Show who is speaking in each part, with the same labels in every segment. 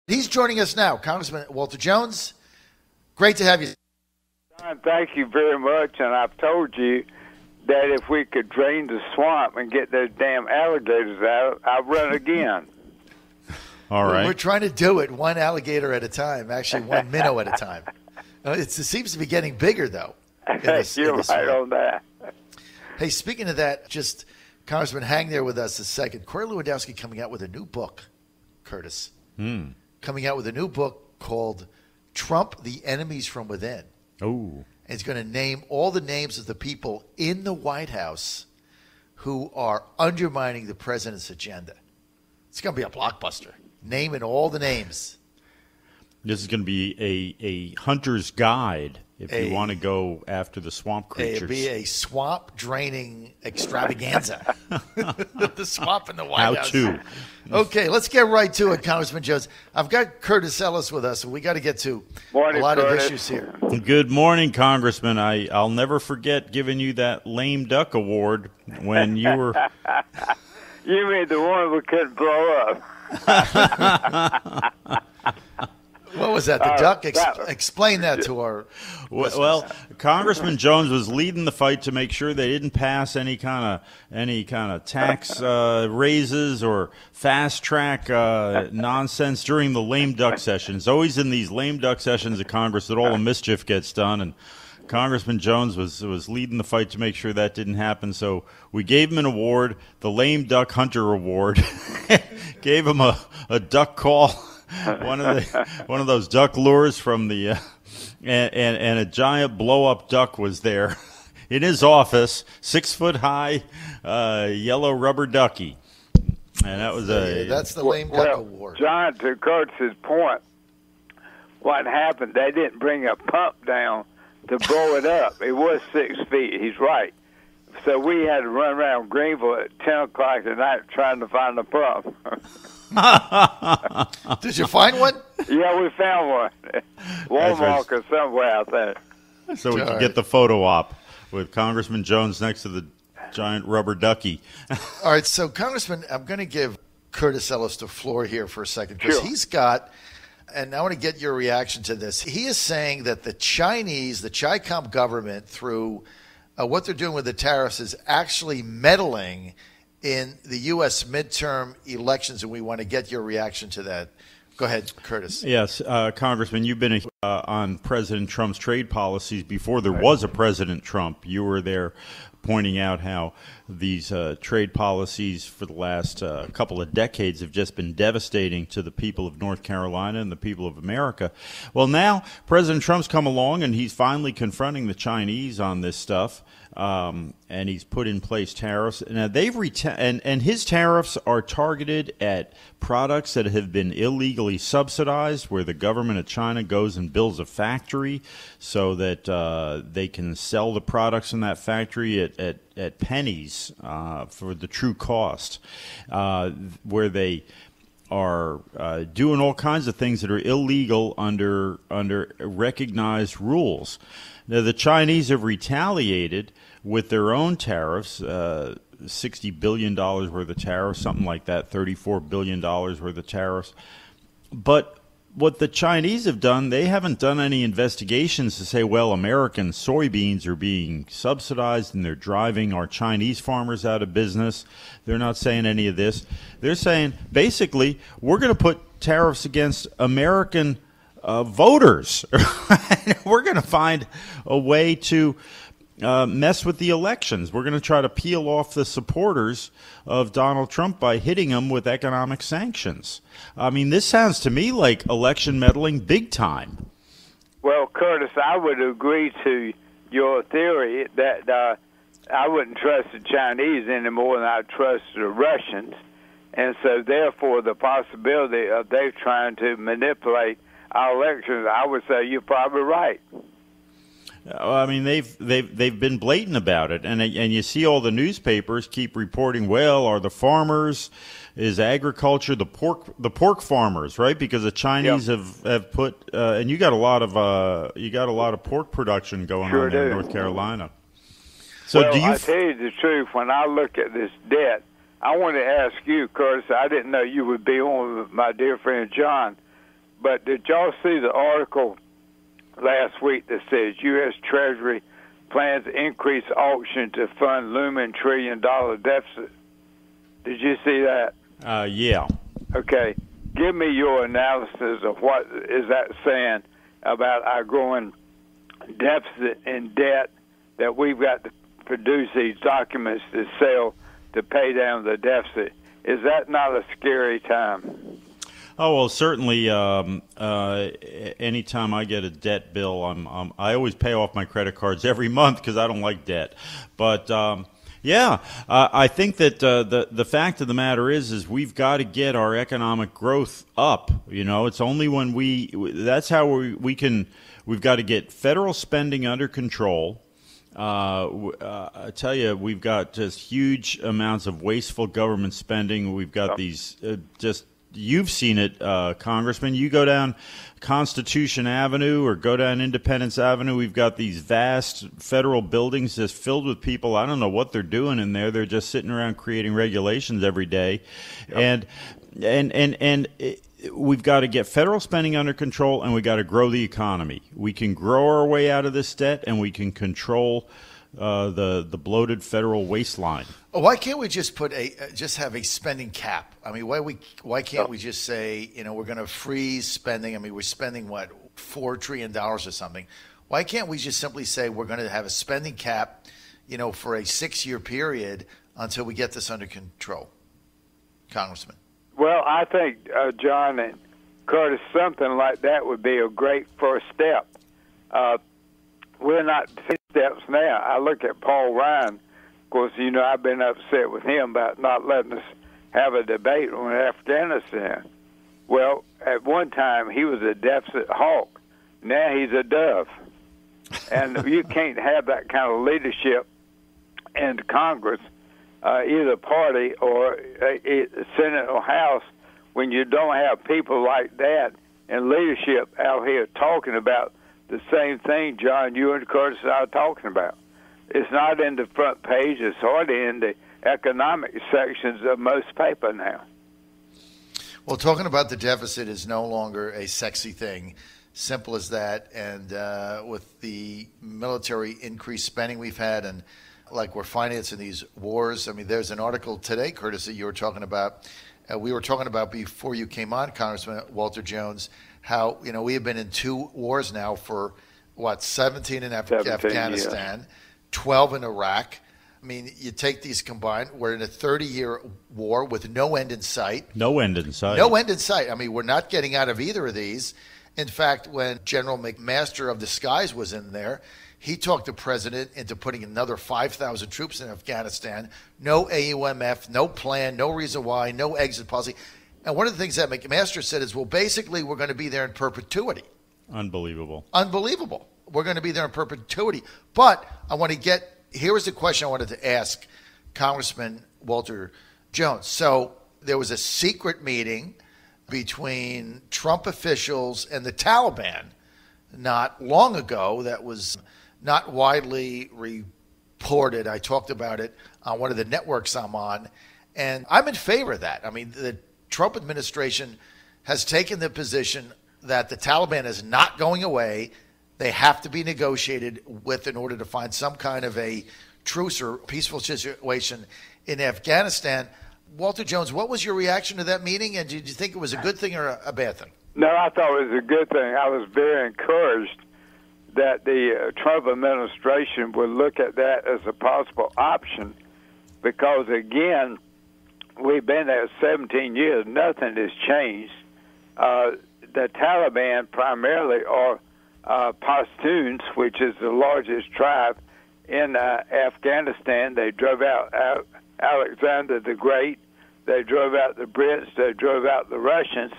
Speaker 1: He's joining us now, Congressman Walter Jones. Great to have you.
Speaker 2: John, thank you very much, and I've told you that if we could drain the swamp and get those damn alligators out, I'll run again.
Speaker 3: All right.
Speaker 1: We're trying to do it one alligator at a time, actually one minnow at a time. It seems to be getting bigger, though.
Speaker 2: You're right on that.
Speaker 1: Hey, speaking of that, just, Congressman, hang there with us a second. Corey Lewandowski coming out with a new book, Curtis. Coming out with a new book called Trump, the Enemies from Within.
Speaker 3: Oh.
Speaker 1: It's going to name all the names of the people in the White House who are undermining the president's agenda. It's going to be a blockbuster. Naming all the names.
Speaker 3: This is going to be a hunter's guide if you want to go after the swamp creatures.
Speaker 1: It'll be a swamp draining extravaganza. The swamp in the White House.
Speaker 3: How to.
Speaker 1: Okay, let's get right to it, Congressman Jones. I've got Curtis Ellis with us, and we got to get to a lot of issues here.
Speaker 3: Good morning, Congressman. I'll never forget giving you that lame duck award when you were...
Speaker 2: You mean the one we couldn't blow up?
Speaker 1: What was that? The duck? Explain that to our listeners.
Speaker 3: Well, Congressman Jones was leading the fight to make sure they didn't pass any kind of tax raises or fast track nonsense during the lame duck sessions. Always in these lame duck sessions of Congress that all the mischief gets done, and Congressman Jones was leading the fight to make sure that didn't happen. So we gave him an award, the Lame Duck Hunter Award. Gave him a duck call. One of those duck lures from the and a giant blow up duck was there in his office, 6 foot high, yellow rubber ducky, and that was
Speaker 1: that's the Lame Duck Award.
Speaker 2: John, to Curtis's point, what happened? They didn't bring a pump down to blow it up. It was 6 feet. He's right. So we had to run around Greenville at 10 o'clock at night trying to find the pump.
Speaker 1: Did you find one?
Speaker 2: Yeah, we found one. Walmart or somewhere out there.
Speaker 3: So we could get the photo op with Congressman Jones next to the giant rubber ducky.
Speaker 1: All right, so Congressman, I'm going to give Curtis Ellis the floor here for a second because he's got, and I want to get your reaction to this. He is saying that the Chinese, the Chi-Com government, through what they're doing with the tariffs is actually meddling in the U.S. midterm elections, and we want to get your reaction to that. Go ahead, Curtis.
Speaker 3: Yes, Congressman, you've been on President Trump's trade policies before there was a President Trump. You were there pointing out how these trade policies for the last couple of decades have just been devastating to the people of North Carolina and the people of America. Well, now President Trump's come along and he's finally confronting the Chinese on this stuff. And he's put in place tariffs. Now they've and his tariffs are targeted at products that have been illegally subsidized, where the government of China goes and builds a factory so that they can sell the products in that factory at pennies for the true cost, where they are doing all kinds of things that are illegal under recognized rules. Now, the Chinese have retaliated with their own tariffs, $60 billion worth of tariffs, something like that, $34 billion worth of tariffs. But what the Chinese have done, they haven't done any investigations to say, well, American soybeans are being subsidized and they're driving our Chinese farmers out of business. They're not saying any of this. They're saying, basically, we're going to put tariffs against American voters. We're going to find a way to mess with the elections. We're going to try to peel off the supporters of Donald Trump by hitting them with economic sanctions. I mean, this sounds to me like election meddling big time.
Speaker 2: Well, Curtis, I would agree to your theory that I wouldn't trust the Chinese any more than I trust the Russians. And so, therefore, the possibility of they trying to manipulate our elections, I would say you're probably right.
Speaker 3: I mean, they've been blatant about it, and you see all the newspapers keep reporting. Well, are the farmers, is agriculture, the pork farmers, right? Because the Chinese have put, and you got a lot of pork production going on there in North Carolina. So
Speaker 2: well, I tell you the truth, when I look at this debt, I want to ask you, Curtis. I didn't know you would be on with my dear friend John. But did y'all see the article last week that says U.S. Treasury plans to increase auction to fund looming $1 trillion deficit? Did you see that?
Speaker 3: Yeah.
Speaker 2: Okay. Give me your analysis of what is that saying about our growing deficit and debt, that we've got to produce these documents to sell to pay down the deficit. Is that not a scary time?
Speaker 3: Oh, well, certainly anytime I get a debt bill, I always pay off my credit cards every month because I don't like debt. But, I think that the fact of the matter is we've got to get our economic growth up. You know, it's only when that's how we've got to get federal spending under control. I tell you, we've got just huge amounts of wasteful government spending. We've got these you've seen it, Congressman. You go down Constitution Avenue or go down Independence Avenue, we've got these vast federal buildings just filled with people. I don't know what they're doing in there. They're just sitting around creating regulations every day. Yep. And we've got to get federal spending under control, and we've got to grow the economy. We can grow our way out of this debt, and we can control the bloated federal waistline.
Speaker 1: Why can't we just have a spending cap? I mean, why can't we just say, we're going to freeze spending? I mean, we're spending $4 trillion or something. Why can't we just simply say we're going to have a spending cap, for a 6-year period until we get this under control, Congressman?
Speaker 2: Well, I think, John and Curtis, something like that would be a great first step. We're not taking steps now. I look at Paul Ryan. Of course, I've been upset with him about not letting us have a debate on Afghanistan. Well, at one time, he was a deficit hawk. Now he's a dove. And you can't have that kind of leadership in Congress, either party or Senate or House, when you don't have people like that in leadership out here talking about the same thing, John, you and Curtis and I are talking about. It's not in the front page. It's hardly in the economic sections of most paper now.
Speaker 1: Well, talking about the deficit is no longer a sexy thing. Simple as that. And with the military increased spending we've had, and like we're financing these wars. I mean, there's an article today, Curtis, that you were talking about. We were talking about before you came on, Congressman Walter Jones, how, we have been in 2 wars now for, 17 in Afghanistan, 12 in Iraq. I mean, you take these combined, we're in a 30-year war with no end in sight.
Speaker 3: No end in sight.
Speaker 1: No end in sight. I mean, we're not getting out of either of these. In fact, when General McMaster of the Skies was in there, he talked the president into putting another 5,000 troops in Afghanistan. No AUMF, no plan, no reason why, no exit policy. And one of the things that McMaster said is, well, basically, we're going to be there in perpetuity.
Speaker 3: Unbelievable.
Speaker 1: We're going to be there in perpetuity. But here was the question I wanted to ask Congressman Walter Jones. So there was a secret meeting between Trump officials and the Taliban not long ago that was not widely reported. I talked about it on one of the networks I'm on, and I'm in favor of that. I mean, the Trump administration has taken the position that the Taliban is not going away. They have to be negotiated with in order to find some kind of a truce or peaceful situation in Afghanistan. Walter Jones, what was your reaction to that meeting, and did you think it was a good thing or a bad thing?
Speaker 2: No, I thought it was a good thing. I was very encouraged that the Trump administration would look at that as a possible option because, again, we've been there 17 years. Nothing has changed. The Taliban primarily are Pashtuns, which is the largest tribe in Afghanistan. They drove out Alexander the Great. They drove out the Brits. They drove out the Russians.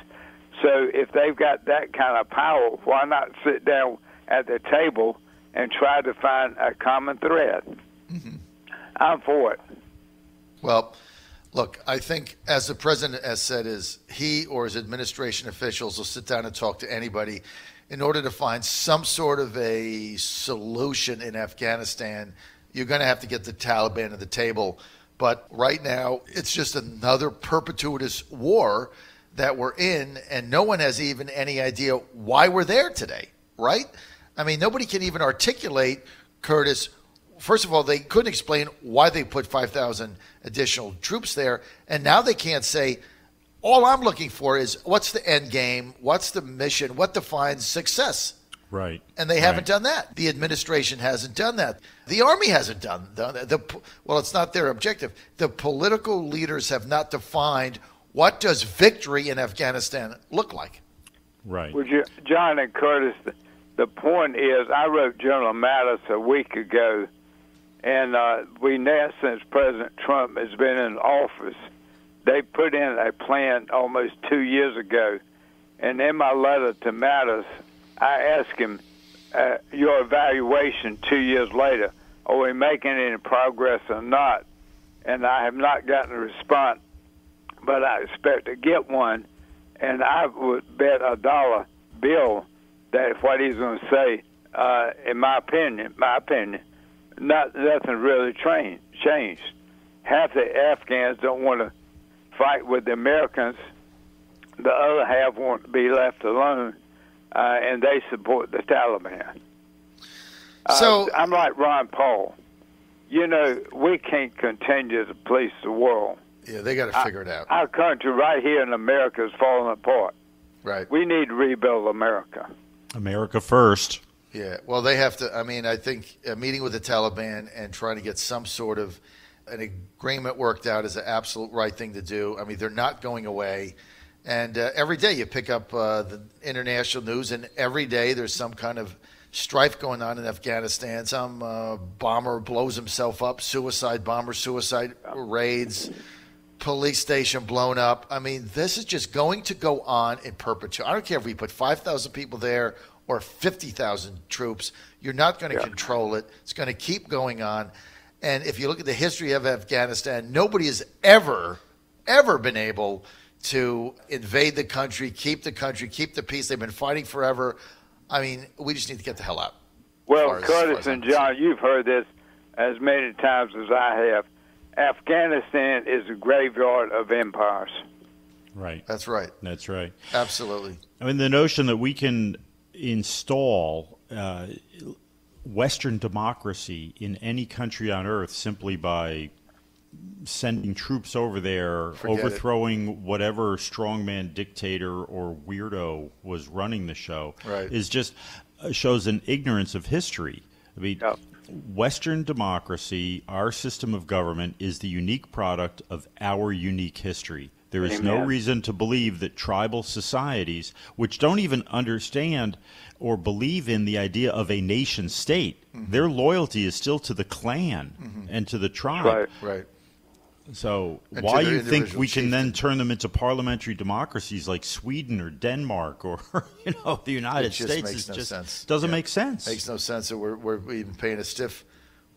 Speaker 2: So if they've got that kind of power, why not sit down at the table and try to find a common thread? Mm-hmm. I'm for it.
Speaker 1: Well, look, I think, as the president has said, is he or his administration officials will sit down and talk to anybody in order to find some sort of a solution in Afghanistan. You're going to have to get the Taliban at the table. But right now, it's just another perpetuous war that we're in, and no one has even any idea why we're there today, right? I mean, nobody can even articulate, Curtis. First of all, they couldn't explain why they put 5,000 additional troops there, and now they can't say, all I'm looking for is what's the end game, what's the mission, what defines success.
Speaker 3: Right.
Speaker 1: And they haven't done that. The administration hasn't done that. The Army hasn't done that. Well, it's not their objective. The political leaders have not defined what does victory in Afghanistan look like.
Speaker 3: Right.
Speaker 2: Would you, John and Curtis, the point is, I wrote General Mattis a week ago, and we now, since President Trump has been in office, they put in a plan almost 2 years ago. And in my letter to Mattis, I asked him, your evaluation 2 years later, are we making any progress or not? And I have not gotten a response, but I expect to get one. And I would bet $1 bill that what he's going to say, in my opinion, nothing really changed. Half the Afghans don't want to fight with the Americans. The other half want to be left alone, and they support the Taliban. So I'm like Ron Paul. You know, we can't continue to police the world.
Speaker 1: Yeah, they got to figure it out.
Speaker 2: Our country right here in America is falling apart.
Speaker 1: Right.
Speaker 2: We need to rebuild America.
Speaker 3: America first.
Speaker 1: Yeah, well, they have to. I mean, I think a meeting with the Taliban and trying to get some sort of an agreement worked out is the absolute right thing to do. I mean, they're not going away. And every day you pick up the international news, and every day there's some kind of strife going on in Afghanistan. Some bomber blows himself up, suicide raids, police station blown up. I mean, this is just going to go on in perpetuity. I don't care if we put 5,000 people there or 50,000 troops. You're not going to control it. It's going to keep going on. And if you look at the history of Afghanistan, nobody has ever been able to invade the country, keep the peace. They've been fighting forever. I mean, we just need to get the hell out.
Speaker 2: Well, Curtis and John, you've heard this as many times as I have. Afghanistan is a graveyard of empires.
Speaker 3: Right.
Speaker 1: That's right.
Speaker 3: That's right.
Speaker 1: Absolutely.
Speaker 3: I mean, the notion that we can install Western democracy in any country on earth simply by sending troops over there, overthrowing whatever strongman dictator or weirdo was running the show, is just shows an ignorance of history. I mean, Western democracy, our system of government, is the unique product of our unique history. There is no reason to believe that tribal societies, which don't even understand or believe in the idea of a nation state, their loyalty is still to the clan and to the tribe.
Speaker 1: Right.
Speaker 3: So why you think we can then turn them into parliamentary democracies like Sweden or Denmark or the United States doesn't make sense.
Speaker 1: Makes no sense that we're even paying a stiff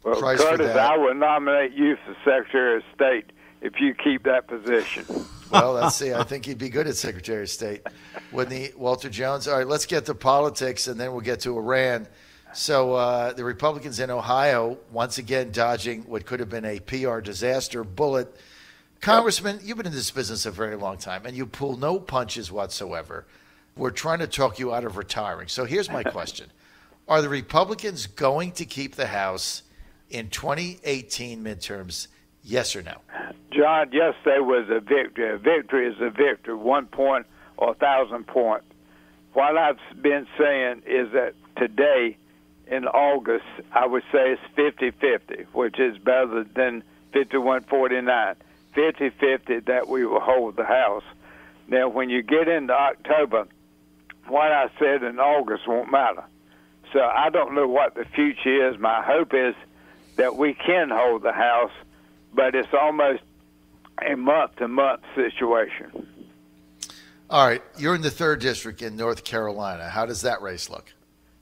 Speaker 1: price
Speaker 2: Curtis,
Speaker 1: for that.
Speaker 2: I would nominate you for Secretary of State if you keep that position.
Speaker 1: Well, let's see. I think he'd be good at Secretary of State, wouldn't he, Walter Jones? All right, let's get to politics, and then we'll get to Iran. So the Republicans in Ohio, once again dodging what could have been a PR disaster bullet. Congressman, you've been in this business a very long time, and you pull no punches whatsoever. We're trying to talk you out of retiring. So here's my question. Are the Republicans going to keep the House in 2018 midterms, yes or no?
Speaker 2: John, yesterday was a victory. A victory is a victory, 1 point or 1,000 points. What I've been saying is that today, in August, I would say it's 50-50, which is better than 51-49. 50-50 that we will hold the House. Now, when you get into October, what I said in August won't matter. So I don't know what the future is. My hope is that we can hold the House, but it's almost a month-to-month situation.
Speaker 1: All right, you're in the 3rd District in North Carolina. How does that race look?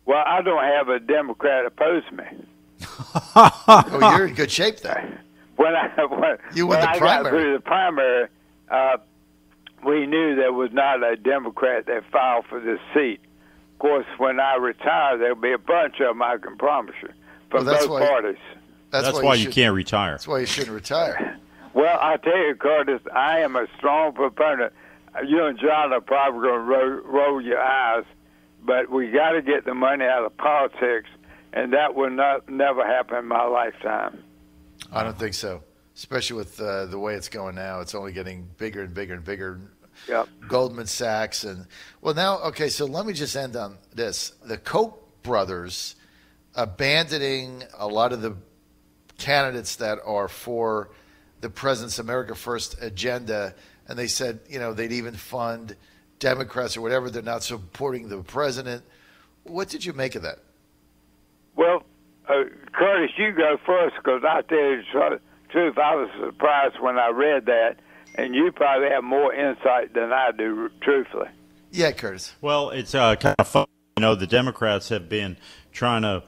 Speaker 2: Well, I don't have a Democrat oppose me.
Speaker 1: Oh, you're in good shape then.
Speaker 2: When I got through the primary, we knew there was not a Democrat that filed for this seat. Of course, when I retire, there'll be a bunch of them, I can promise you, from both parties.
Speaker 3: That's why you can't retire.
Speaker 1: That's why you shouldn't retire.
Speaker 2: Well, I tell you, Curtis, I am a strong proponent you and John are probably going to roll your eyes, but we got to get the money out of politics, and that will never happen in my lifetime.
Speaker 1: I don't think so, especially with the way it's going now. It's only getting bigger and bigger and bigger.
Speaker 2: Yep.
Speaker 1: Goldman Sachs so let me just end on this. The Koch brothers abandoning a lot of the candidates that are for the President's America First agenda, and they said, they'd even fund Democrats or whatever. They're not supporting the president. What did you make of that?
Speaker 2: Well, Curtis, you go first, because I tell you the truth, I was surprised when I read that, and you probably have more insight than I do, truthfully.
Speaker 1: Yeah, Curtis.
Speaker 3: Well, it's kind of fun. The Democrats have been trying to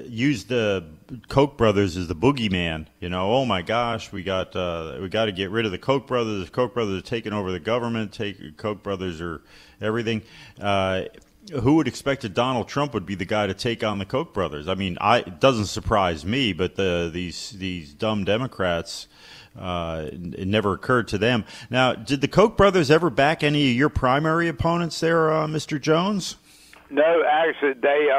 Speaker 3: use the Koch brothers as the boogeyman. Oh my gosh, we got to get rid of the Koch brothers. The Koch brothers are taking over the government. Koch brothers are everything. Who would expect that Donald Trump would be the guy to take on the Koch brothers? I mean, it doesn't surprise me, but these dumb Democrats. It never occurred to them. Now, did the Koch brothers ever back any of your primary opponents there, Mr. Jones?
Speaker 2: No, actually, they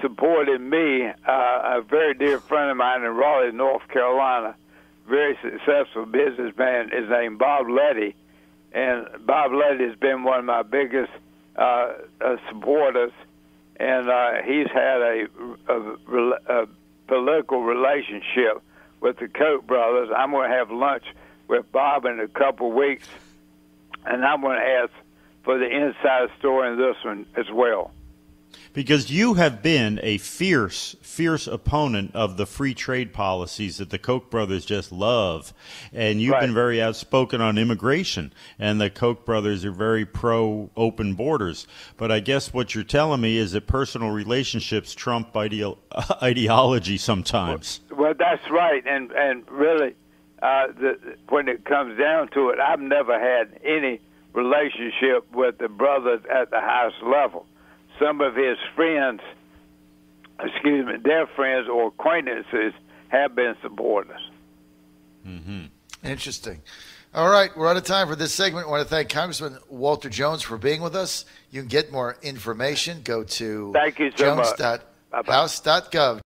Speaker 2: supported me. A very dear friend of mine in Raleigh, North Carolina, very successful businessman, is named Bob Letty. And Bob Letty has been one of my biggest supporters. And he's had a political relationship with the Koch brothers. I'm going to have lunch with Bob in a couple of weeks, and I'm going to ask for the inside story in this one as well.
Speaker 3: Because you have been a fierce opponent of the free trade policies that the Koch brothers just love. And you've been very outspoken on immigration. And the Koch brothers are very pro-open borders. But I guess what you're telling me is that personal relationships trump ideology sometimes.
Speaker 2: Well, that's right. And really, when it comes down to it, I've never had any relationship with the brothers at the highest level. Some of his friends, their friends or acquaintances have been supporters.
Speaker 1: Mm-hmm. Interesting. All right, we're out of time for this segment. I want to thank Congressman Walter Jones for being with us. You can get more information. Go to
Speaker 2: jones.house.gov.